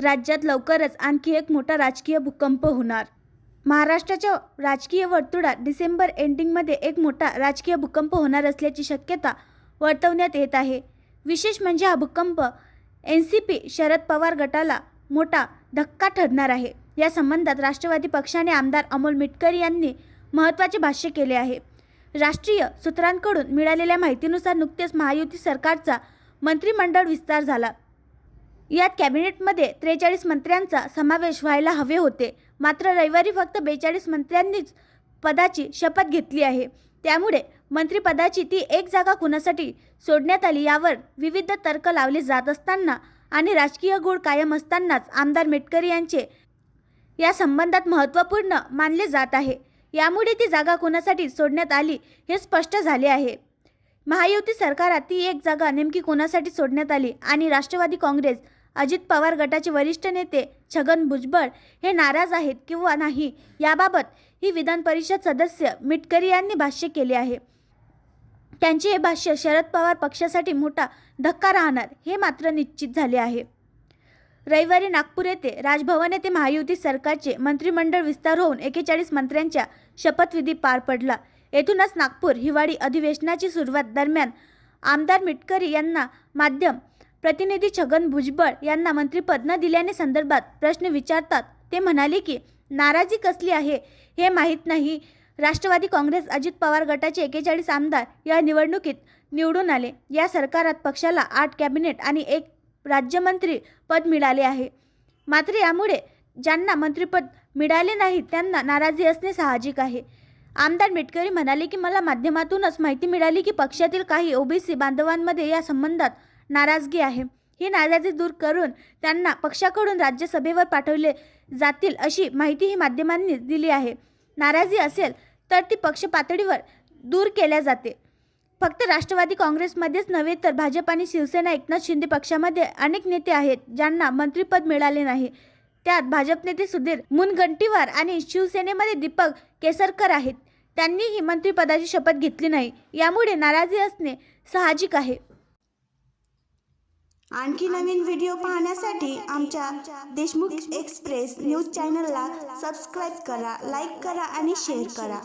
राज्यात लवकरच आणखी एक मोठा राजकीय भूकंप होणार. महाराष्ट्राच्या राजकीय वर्तुळात डिसेंबर एंडिंगमध्ये एक मोठा राजकीय भूकंप होणार असल्याची शक्यता वर्तवण्यात येत आहे. विशेष म्हणजे हा भूकंप एनसीपी शरद पवार गटाला मोठा धक्का ठरणार आहे. या संबंधात राष्ट्रवादी पक्षाने आमदार अमोल मिटकरी यांनी महत्त्वाचे भाष्य केले आहे. राष्ट्रीय सूत्रांकडून मिळालेल्या माहितीनुसार नुकतेच महायुती सरकारचा मंत्रिमंडळ विस्तार झाला. यात कॅबिनेटमध्ये 43 मंत्र्यांचा समावेश व्हायला हवे होते. मात्र रविवारी फक्त 42 मंत्र्यांनीच पदाची शपथ घेतली आहे. त्यामुळे मंत्रिपदाची ती एक जागा कुणासाठी सोडण्यात आली यावर विविध तर्क लावले जात असताना आणि राजकीय गूढ कायम असतानाच आमदार मिटकरी यांचे या संबंधात महत्त्वपूर्ण मानले जात आहे. यामुळे ती जागा कुणासाठी सोडण्यात आली हे स्पष्ट झाले आहे. महायुती सरकारात ती एक जागा नेमकी कोणासाठी सोडण्यात आली आणि राष्ट्रवादी काँग्रेस अजित पवार गटाचे वरिष्ठ नेते छगन भुजबळ हे नाराज आहेत किंवा नाही याबाबत ही विधान परिषद सदस्य मिटकरी यांनी भाष्य केले आहे. त्यांचे हे भाष्य शरद पवार पक्षासाठी मोठा धक्का राहणार हे मात्र निश्चित झाले आहे. रविवारी नागपूर येथे राजभवन येथे महायुती सरकारचे मंत्रिमंडळ विस्तार होऊन 41 मंत्र्यांच्या शपथविधी पार पडला. येथूनच नागपूर हिवाळी अधिवेशनाची सुरुवात दरम्यान आमदार मिटकरी यांना माध्यम प्रतिनिधी छगन भुजबळ यांना मंत्रिपद न दिल्याने संदर्भात प्रश्न विचारतात ते म्हणाले की नाराजी कसली आहे हे माहीत नाही. राष्ट्रवादी काँग्रेस अजित पवार गटाचे 41 आमदार या निवडणुकीत निवडून आले. या सरकारात पक्षाला 8 कॅबिनेट आणि 1 राज्यमंत्री पद मिळाले आहे. मात्र यामुळे ज्यांना मंत्रिपद मिळाले नाही त्यांना नाराजी असणे साहजिक आहे. आमदार मिटकरी म्हणाले की मला माध्यमातूनच माहिती मिळाली की पक्षातील काही ओबीसी बांधवांमध्ये या संबंधात नाराजगी आहे. ही नाराजी दूर करून त्यांना पक्षाकडून राज्यसभेवर पाठवले जातील अशी माहिती माध्यमांनी दिली आहे. नाराजी असेल तर ती पक्ष पातळीवर दूर केल्या जाते. फक्त राष्ट्रवादी काँग्रेसमध्येच नव्हे तर भाजप आणि शिवसेना एकनाथ शिंदे पक्षामध्ये अनेक नेते आहेत ज्यांना मंत्रिपद मिळाले नाही. त्यात भाजप नेते सुधीर मुनगंटीवार आणि शिवसेनेमध्ये दीपक केसरकर आहेत. त्यांनीही मंत्रिपदाची शपथ घेतली नाही. यामुळे नाराजी असणे साहजिक आहे. आणखी नवीन व्हिडिओ पाहण्यासाठी आमच्या देशमुख एक्सप्रेस न्यूज चॅनलला सबस्क्राईब करा, लाईक करा आणि शेअर करा.